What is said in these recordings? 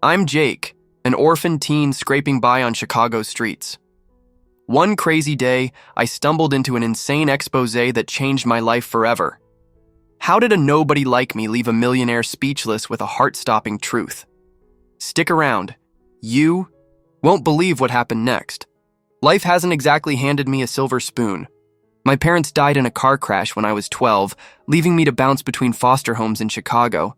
I'm Jake, an orphaned teen scraping by on Chicago's streets. One crazy day, I stumbled into an insane expose that changed my life forever. How did a nobody like me leave a millionaire speechless with a heart-stopping truth? Stick around. You won't believe what happened next. Life hasn't exactly handed me a silver spoon. My parents died in a car crash when I was 12, leaving me to bounce between foster homes in Chicago.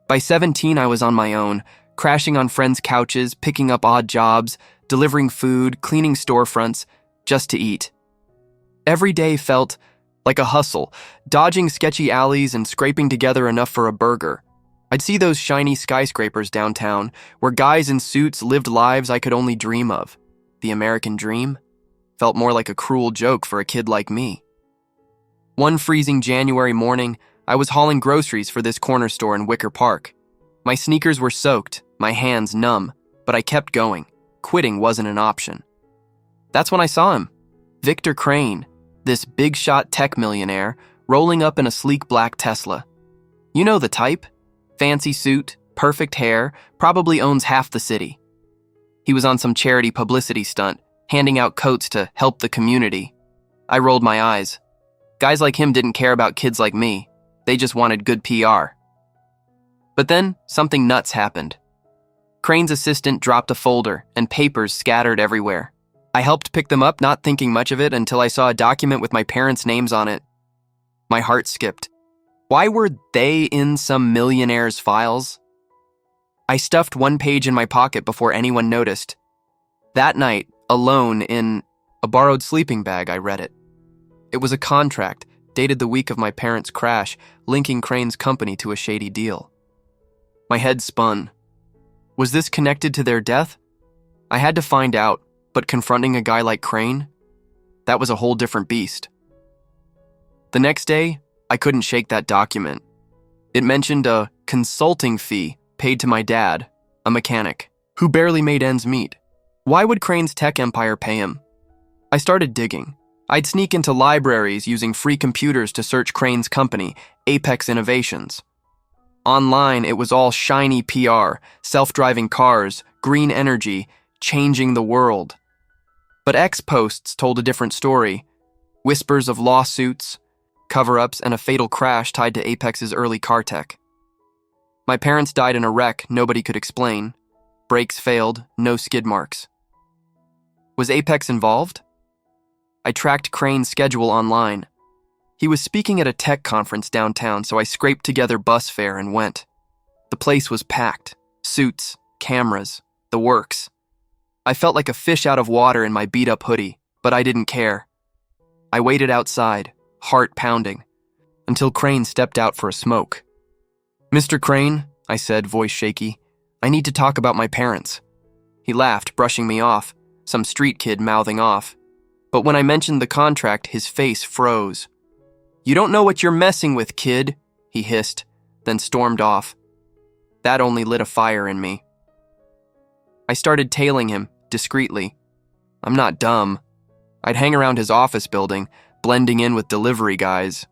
By 17, I was on my own, crashing on friends' couches, picking up odd jobs, delivering food, cleaning storefronts, just to eat. Every day felt like a hustle, dodging sketchy alleys and scraping together enough for a burger. I'd see those shiny skyscrapers downtown, where guys in suits lived lives I could only dream of. The American dream felt more like a cruel joke for a kid like me. One freezing January morning, I was hauling groceries for this corner store in Wicker Park. My sneakers were soaked, my hands numb, but I kept going. Quitting wasn't an option. That's when I saw him, Victor Crane, this big-shot tech millionaire, rolling up in a sleek black Tesla. You know the type. Fancy suit, perfect hair, probably owns half the city. He was on some charity publicity stunt, handing out coats to help the community. I rolled my eyes. Guys like him didn't care about kids like me. They just wanted good PR. But then, something nuts happened. Crane's assistant dropped a folder, and papers scattered everywhere. I helped pick them up, not thinking much of it, until I saw a document with my parents' names on it. My heart skipped. Why were they in some millionaire's files? I stuffed one page in my pocket before anyone noticed. That night, alone in a borrowed sleeping bag, I read it. It was a contract, dated the week of my parents' crash, linking Crane's company to a shady deal. My head spun. Was this connected to their death? I had to find out, but confronting a guy like Crane? That was a whole different beast. The next day, I couldn't shake that document. It mentioned a consulting fee paid to my dad, a mechanic, who barely made ends meet. Why would Crane's tech empire pay him? I started digging. I'd sneak into libraries using free computers to search Crane's company, Apex Innovations. Online, it was all shiny PR, self-driving cars, green energy, changing the world. But X posts told a different story. Whispers of lawsuits, cover-ups, and a fatal crash tied to Apex's early car tech. My parents died in a wreck nobody could explain. Brakes failed, no skid marks. Was Apex involved? I tracked Crane's schedule online. He was speaking at a tech conference downtown, so I scraped together bus fare and went. The place was packed. Suits, cameras, the works. I felt like a fish out of water in my beat-up hoodie, but I didn't care. I waited outside, heart pounding, until Crane stepped out for a smoke. "Mr. Crane," I said, voice shaky, "I need to talk about my parents." He laughed, brushing me off, some street kid mouthing off. But when I mentioned the contract, his face froze. "You don't know what you're messing with, kid," he hissed, then stormed off. That only lit a fire in me. I started tailing him, discreetly. I'm not dumb. I'd hang around his office building, blending in with delivery guys.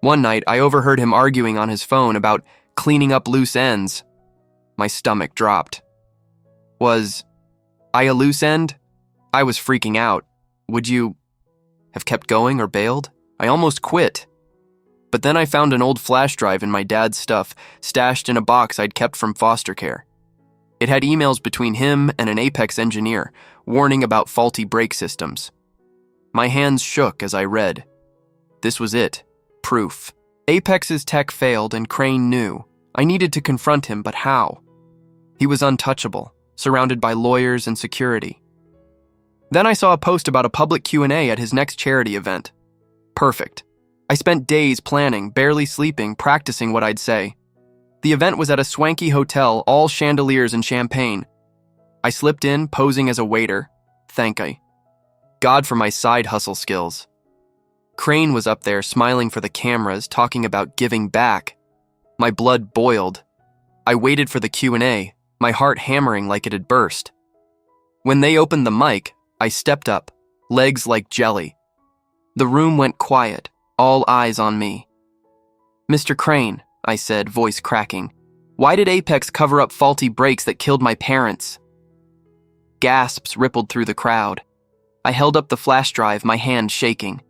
One night, I overheard him arguing on his phone about cleaning up loose ends. My stomach dropped. Was I a loose end? I was freaking out. Would you have kept going or bailed? I almost quit. But then I found an old flash drive in my dad's stuff, stashed in a box I'd kept from foster care. It had emails between him and an Apex engineer, warning about faulty brake systems. My hands shook as I read. This was it. Proof. Apex's tech failed and Crane knew. I needed to confront him, but how? He was untouchable, surrounded by lawyers and security. Then I saw a post about a public Q&A at his next charity event. Perfect. I spent days planning, barely sleeping, practicing what I'd say. The event was at a swanky hotel, all chandeliers and champagne. I slipped in, posing as a waiter. Thank God for my side hustle skills. Crane was up there, smiling for the cameras, talking about giving back. My blood boiled. I waited for the Q&A, my heart hammering like it had burst. When they opened the mic, I stepped up, legs like jelly. The room went quiet, all eyes on me. "Mr. Crane," I said, voice cracking, Why did Apex cover up faulty brakes that killed my parents? Gasps rippled through the crowd. I held up the flash drive, my hand shaking.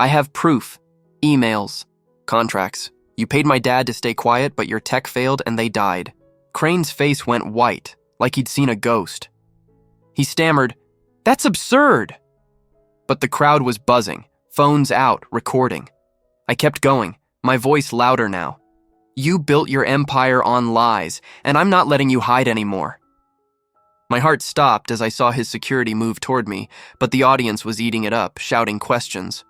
I have proof. Emails. Contracts. You paid my dad to stay quiet, but your tech failed and they died. Crane's face went white, like he'd seen a ghost. He stammered, "That's absurd!" But the crowd was buzzing, phones out, recording. I kept going, my voice louder now. You built your empire on lies, and I'm not letting you hide anymore. My heart stopped as I saw his security move toward me, but the audience was eating it up, shouting questions.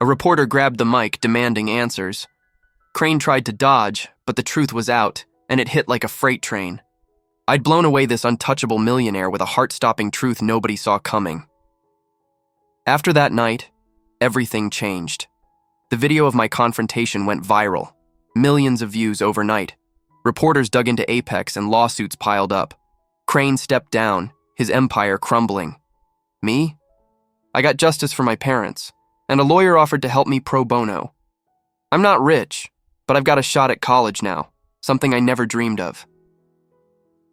A reporter grabbed the mic, demanding answers. Crane tried to dodge, but the truth was out, and it hit like a freight train. I'd blown away this untouchable millionaire with a heart-stopping truth nobody saw coming. After that night, everything changed. The video of my confrontation went viral. Millions of views overnight. Reporters dug into Apex and lawsuits piled up. Crane stepped down, his empire crumbling. Me? I got justice for my parents, and a lawyer offered to help me pro bono. I'm not rich, but I've got a shot at college now, something I never dreamed of.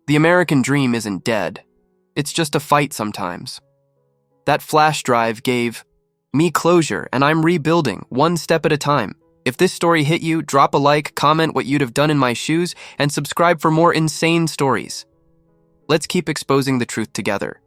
The American dream isn't dead. It's just a fight sometimes. That flash drive gave me closure, and I'm rebuilding, one step at a time. If this story hit you, drop a like, comment what you'd have done in my shoes, and subscribe for more insane stories. Let's keep exposing the truth together.